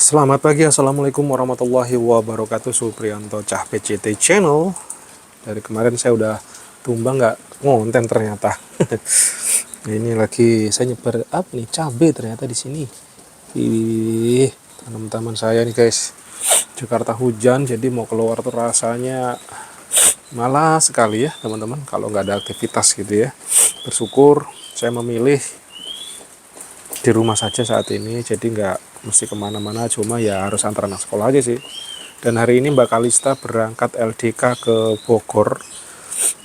Selamat pagi, assalamualaikum warahmatullahi wabarakatuh. Supriyanto Cah PCT Channel. Dari kemarin saya udah tumbang nggak ngonten ternyata. Ini lagi saya nyebar apa nih, cabai ternyata di sini. Ih, tanam taman saya nih guys. Jakarta hujan, jadi mau keluar tuh rasanya malas sekali ya teman-teman. Kalau nggak ada aktivitas gitu ya. Bersyukur saya memilih di rumah saja saat ini, jadi nggak mesti kemana-mana, cuma ya harus antar anak sekolah aja sih. Dan hari ini Mbak Kalista berangkat LDK ke Bogor,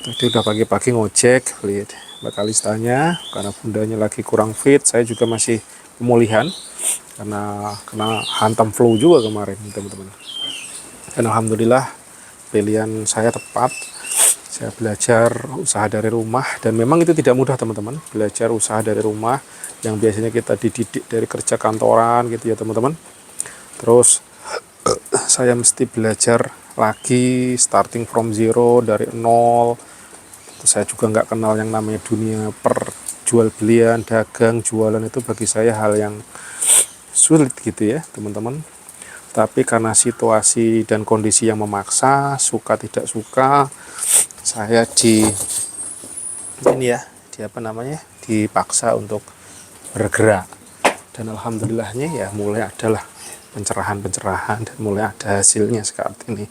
tadi udah pagi-pagi ngojek. Lihat Mbak Kalistanya, karena bundanya lagi kurang fit, saya juga masih pemulihan karena kena hantam flu juga kemarin teman-teman. Dan alhamdulillah pilihan saya tepat. Saya belajar usaha dari rumah, dan memang itu tidak mudah teman-teman, belajar usaha dari rumah yang biasanya kita dididik dari kerja kantoran gitu ya teman-teman. Terus saya mesti belajar lagi starting from zero, dari nol. Terus saya juga nggak kenal yang namanya dunia perjual belian, dagang, jualan, itu bagi saya hal yang sulit gitu ya teman-teman. Tapi karena situasi dan kondisi yang memaksa, suka tidak suka, saya dipaksa untuk bergerak. Dan alhamdulillahnya ya mulai adalah pencerahan dan mulai ada hasilnya saat ini.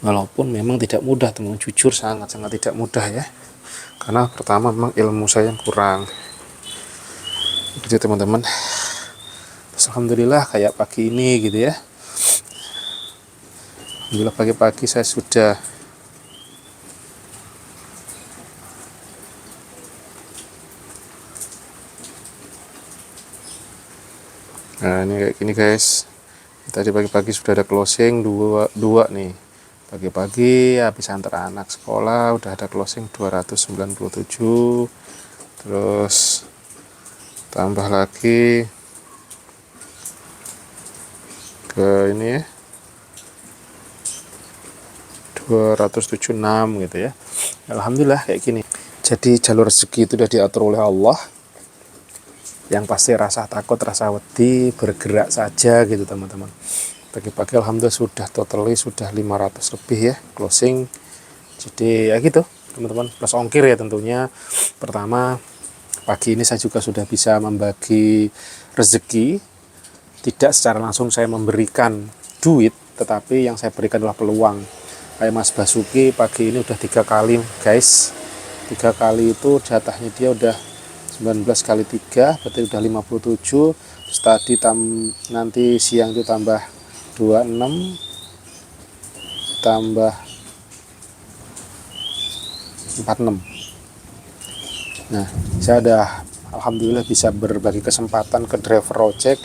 Walaupun memang tidak mudah teman, jujur sangat tidak mudah ya. Karena pertama memang ilmu saya yang kurang. Gitu teman-teman. Terus alhamdulillah kayak pagi ini gitu ya. Alhamdulillah pagi-pagi saya sudah Nah ini kayak gini guys. Tadi pagi-pagi sudah ada closing dua nih. Pagi-pagi habis antar anak sekolah udah ada closing 297. Terus tambah lagi ke ini ya, 276 gitu ya. Alhamdulillah kayak gini. Jadi jalur rezeki itu sudah diatur oleh Allah. Yang pasti rasa takut, rasa wedi, bergerak saja gitu teman-teman. Pagi-pagi alhamdulillah sudah sudah 500 lebih ya closing. Jadi ya gitu teman-teman, plus ongkir ya tentunya. Pertama, pagi ini saya juga sudah bisa membagi rezeki. Tidak secara langsung saya memberikan duit, tetapi yang saya berikan adalah peluang. Kayak Mas Basuki pagi ini udah 3 kali guys. 3 kali itu jatahnya dia udah 19 kali 3 berarti udah 57. Terus tadi nanti siang itu tambah 26 tambah 46. Nah saya udah alhamdulillah bisa berbagi kesempatan ke driver ojek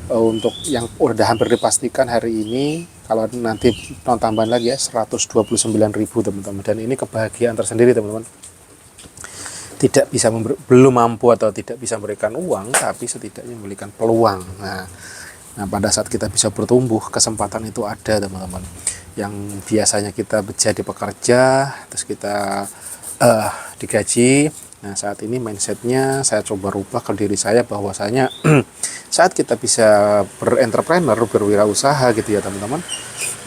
untuk yang udah hampir dipastikan hari ini. Kalau nanti tambahan lagi ya 129.000 teman-teman. Dan ini kebahagiaan tersendiri teman-teman. Tidak bisa belum mampu atau tidak bisa memberikan uang, tapi setidaknya memberikan peluang. Nah, pada saat kita bisa bertumbuh, kesempatan itu ada teman-teman. Yang biasanya kita jadi pekerja, terus kita digaji. Nah saat ini mindsetnya saya coba rubah ke diri saya, bahwasanya saat kita bisa berentrepreneur, berwirausaha gitu ya teman-teman,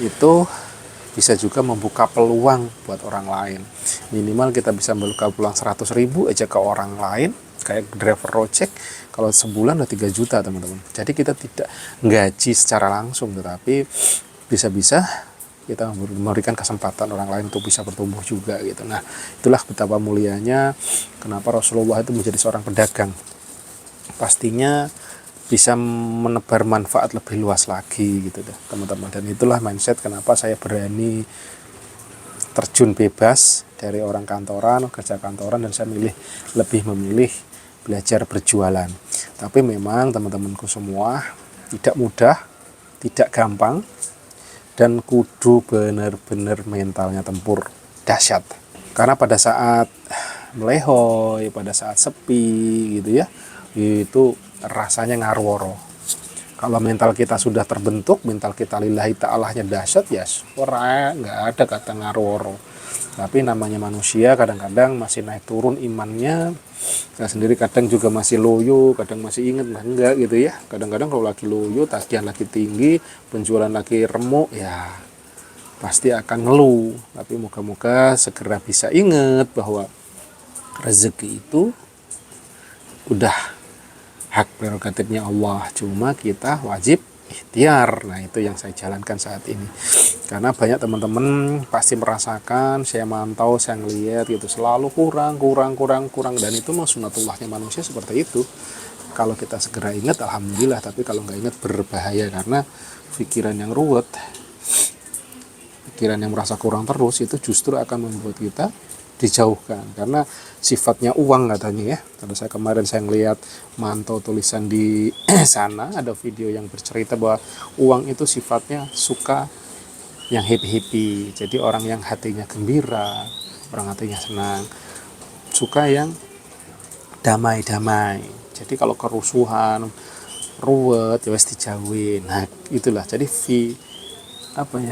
itu bisa juga membuka peluang buat orang lain. Minimal kita bisa membuka peluang 100.000 aja ke orang lain, kayak driver ojek. Kalau sebulan udah 3 juta teman-teman. Jadi kita tidak gaji secara langsung, tetapi bisa-bisa kita memberikan kesempatan orang lain untuk bisa bertumbuh juga gitu. Nah itulah betapa mulianya kenapa Rasulullah itu menjadi seorang pedagang. Pastinya bisa menebar manfaat lebih luas lagi gitu deh teman-teman. Dan itulah mindset kenapa saya berani terjun bebas dari orang kantoran, kerja kantoran, dan saya lebih memilih belajar berjualan. Tapi memang teman-temanku semua tidak mudah, tidak gampang, dan kudu benar-benar mentalnya tempur dahsyat. Karena pada saat melehoi, pada saat sepi gitu ya, itu rasanya ngarworo. Kalau mental kita sudah terbentuk, mental kita lillahi ta'alahnya dahsyat, ya ora nggak ada kata ngaroro. Tapi namanya manusia kadang-kadang masih naik turun imannya. Saya sendiri kadang juga masih loyo, kadang masih inget enggak gitu ya. Kadang-kadang kalau lagi loyo, tagihan lagi tinggi, penjualan lagi remuk, ya pasti akan ngeluh. Tapi moga-moga segera bisa ingat bahwa rezeki itu udah hak prerogatifnya Allah, cuma kita wajib ikhtiar. Nah, itu yang saya jalankan saat ini. Karena banyak teman-teman pasti merasakan, saya mantau, saya ngeliat gitu, selalu kurang, dan itu mah sunatullahnya manusia seperti itu. Kalau kita segera ingat, alhamdulillah, tapi kalau nggak ingat berbahaya, karena pikiran yang ruwet, pikiran yang merasa kurang terus, itu justru akan membuat kita dijauhkan. Karena sifatnya uang katanya ya. Karena kemarin saya ngeliat mantau tulisan di sana, ada video yang bercerita bahwa uang itu sifatnya suka yang happy-happy. Jadi orang yang hatinya gembira, orang hatinya senang, suka yang damai-damai. Jadi kalau kerusuhan, ruwet, ya wes dijauhin. Nah, itulah. Jadi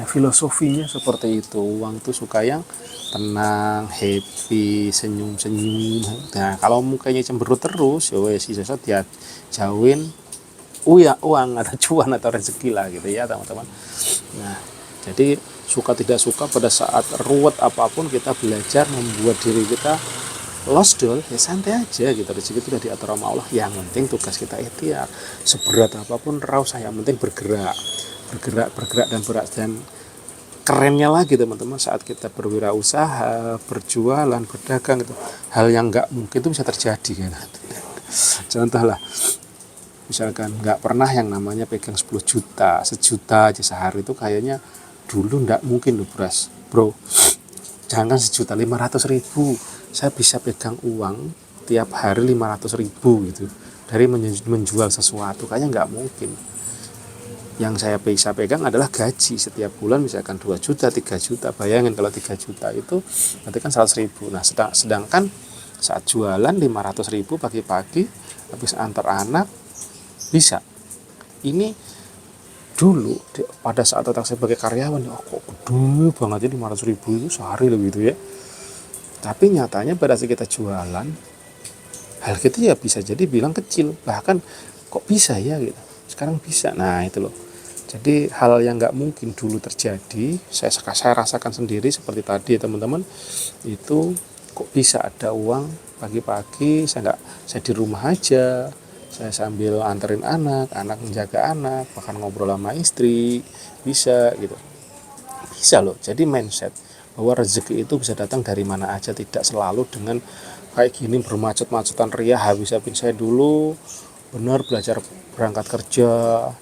filosofinya seperti itu. Uang tuh suka yang tenang, happy, senyum-senyum. Nah, kalau mukanya cemberut terus, ya wes sisa dia jauhin uang atau cuan atau rezeki lah gitu ya, teman-teman. Nah, jadi suka tidak suka pada saat ruwet apapun kita belajar membuat diri kita lost doll, ya santai aja gitu. Rezeki itu udah diatur sama Allah. Yang penting tugas kita ikhtiar. Seberat apapun rausah, yang penting bergerak dan kerennya lagi teman-teman, saat kita berwirausaha, berjualan, berdagang, itu hal yang nggak mungkin itu bisa terjadi kan. Contoh lah, misalkan nggak pernah yang namanya pegang 10 juta, sejuta aja sehari, itu kayaknya dulu nggak mungkin loh bro. Jangan sejuta, 500.000 saya bisa pegang uang tiap hari 500.000 gitu dari menjual sesuatu, kayaknya nggak mungkin. Yang saya bisa pegang adalah gaji setiap bulan, misalkan 2 juta, 3 juta. Bayangin kalau 3 juta itu berarti kan 100.000. Nah, sedangkan saat jualan 500.000 pagi-pagi habis antar anak bisa. Ini dulu pada saat otak saya sebagai karyawan, kok gede banget ya 500.000 itu sehari loh gitu ya. Tapi nyatanya pada saat kita jualan, hal itu ya bisa jadi bilang kecil, bahkan kok bisa ya gitu, sekarang bisa. Nah itu loh, jadi hal yang nggak mungkin dulu terjadi, saya rasakan sendiri seperti tadi ya teman-teman. Itu kok bisa ada uang pagi-pagi, saya di rumah aja, saya sambil anterin anak menjaga anak, bahkan ngobrol sama istri, bisa gitu. Bisa loh, jadi mindset bahwa rezeki itu bisa datang dari mana aja, tidak selalu dengan kayak gini bermacet-macetan ria. Habis saya dulu benar belajar berangkat kerja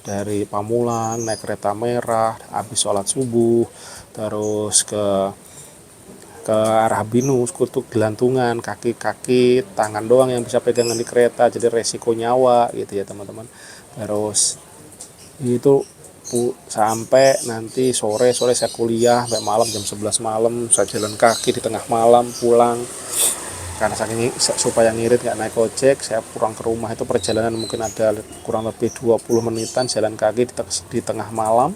dari Pamulang, naik kereta merah, habis sholat subuh, terus ke arah Binus, kutuk gelantungan, kaki tangan doang yang bisa pegangan di kereta, jadi resiko nyawa gitu ya teman-teman. Terus itu sampai nanti sore saya kuliah sampai malam jam 11 malam, saya jalan kaki di tengah malam pulang. Karena saking supaya ngirit nggak naik ojek, saya pulang ke rumah itu perjalanan mungkin ada kurang lebih 20 menitan jalan kaki di tengah malam,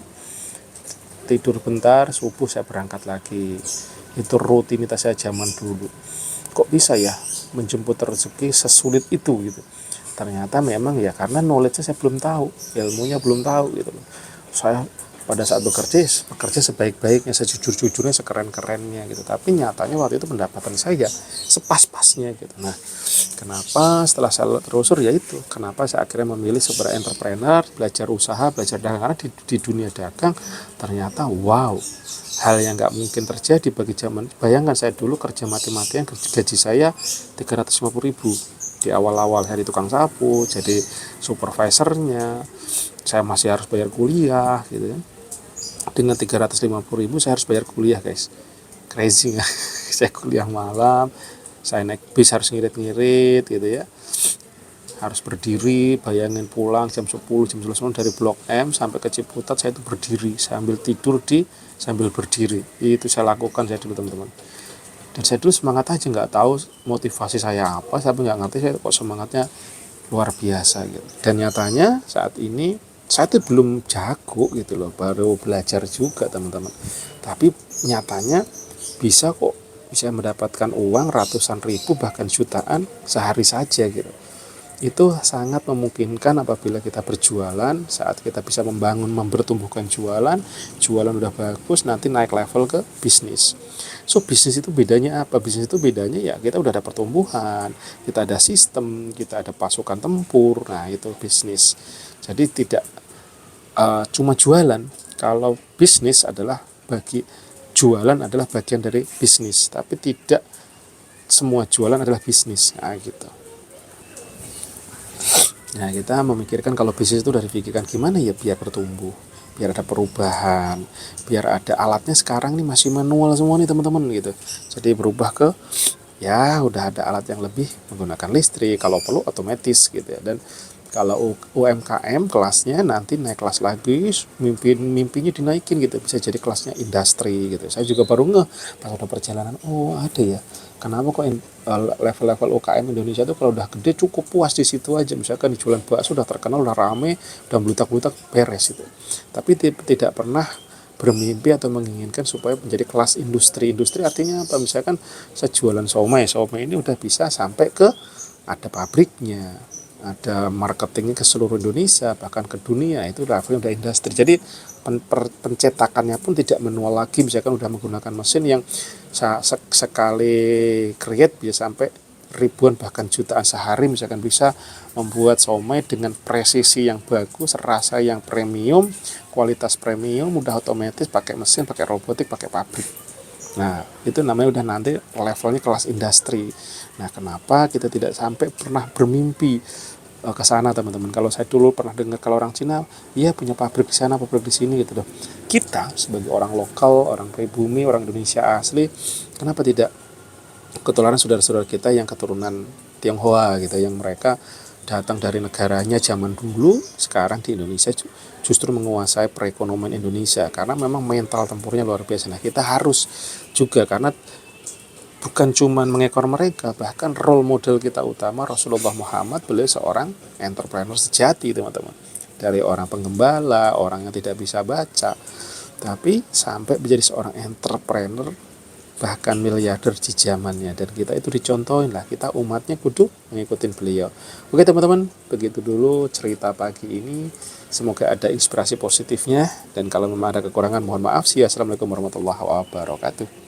tidur bentar, subuh saya berangkat lagi. Itu rutinitas saya zaman dulu. Kok bisa ya menjemput rezeki sesulit itu gitu. Ternyata memang ya karena knowledge-nya saya belum tahu, ilmunya belum tahu gitu. Saya pada saat bekerja sebaik-baiknya, sejujur-jujurnya, sekeren-kerennya gitu. Tapi nyatanya waktu itu pendapatan saya sepas-pasnya gitu. Nah, kenapa setelah saya telusur ya itu, kenapa saya akhirnya memilih sebagai entrepreneur, belajar usaha, belajar dagang, karena di dunia dagang ternyata wow, hal yang nggak mungkin terjadi bagi zaman. Bayangkan saya dulu kerja mati-matian, gaji saya 350.000 di awal-awal hari tukang sapu, jadi supervisornya, saya masih harus bayar kuliah gitu kan. Dengan 350.000 saya harus bayar kuliah guys, crazy nggak? Saya kuliah malam, saya naik bis harus ngirit-ngirit gitu ya, harus berdiri. Bayangin pulang jam 10, jam 11 malam dari Blok M sampai ke Ciputat, saya itu berdiri sambil tidur sambil berdiri. Itu saya lakukan saya dulu teman-teman. Dan saya dulu semangat aja, nggak tahu motivasi saya apa, tapi nggak ngerti saya kok semangatnya luar biasa gitu. Dan nyatanya saat ini Saya tuh belum jago gitu loh, baru belajar juga teman-teman. Tapi nyatanya bisa kok, bisa mendapatkan uang ratusan ribu bahkan jutaan sehari saja gitu. Itu sangat memungkinkan apabila kita berjualan, saat kita bisa membangun, mempertumbuhkan jualan, jualan udah bagus, nanti naik level ke bisnis. So bisnis itu bedanya apa? Bisnis itu bedanya ya kita udah ada pertumbuhan, kita ada sistem, kita ada pasukan tempur, nah itu bisnis. Jadi tidak cuma jualan. Kalau bisnis adalah jualan adalah bagian dari bisnis, tapi tidak semua jualan adalah bisnis. Nah gitu. Nah, kita memikirkan kalau bisnis itu dari pikirkan gimana ya biar bertumbuh, biar ada perubahan, biar ada alatnya sekarang nih masih manual semua nih teman-teman gitu. Jadi berubah ke ya udah ada alat yang lebih menggunakan listrik, kalau perlu otomatis gitu ya. Dan kalau UMKM kelasnya nanti naik kelas lagi, mimpinya dinaikin gitu, bisa jadi kelasnya industri gitu. Saya juga baru ngeh pas ada perjalanan, oh ada ya, kenapa kok level-level UKM Indonesia itu kalau udah gede cukup puas di situ aja, misalkan di jualan bakso udah terkenal, udah rame, udah melutak-lutak beres itu. Tapi tidak pernah bermimpi atau menginginkan supaya menjadi kelas industri. Industri artinya apa? Misalkan saya jualan somai ini udah bisa sampai ke ada pabriknya, ada marketingnya ke seluruh Indonesia, bahkan ke dunia, itu levelnya udah industri. Jadi pencetakannya pun tidak manual lagi, misalkan udah menggunakan mesin yang sekali create bisa sampai ribuan bahkan jutaan sehari, misalkan bisa membuat somai dengan presisi yang bagus, rasa yang premium, kualitas premium, udah otomatis pakai mesin, pakai robotik, pakai pabrik. Nah, itu namanya udah nanti levelnya kelas industri. Nah, kenapa kita tidak sampai pernah bermimpi ke sana, teman-teman? Kalau saya dulu pernah dengar kalau orang Cina, iya punya pabrik di sana, pabrik di sini gitu loh. Kita sebagai orang lokal, orang pribumi, orang Indonesia asli, kenapa tidak ketularan saudara-saudara kita yang keturunan Tionghoa gitu, yang mereka datang dari negaranya zaman dulu, sekarang di Indonesia justru menguasai perekonomian Indonesia karena memang mental tempurnya luar biasa. Nah, kita harus juga, karena bukan cuma mengekor mereka, bahkan role model kita utama Rasulullah Muhammad, beliau seorang entrepreneur sejati teman-teman. Dari orang penggembala, orang yang tidak bisa baca, tapi sampai menjadi seorang entrepreneur, bahkan miliarder di zamannya. Dan kita itu dicontohin lah, kita umatnya kudu mengikuti beliau. Oke teman-teman, begitu dulu cerita pagi ini, semoga ada inspirasi positifnya, dan kalau memang ada kekurangan mohon maaf. Assalamualaikum warahmatullahi wabarakatuh.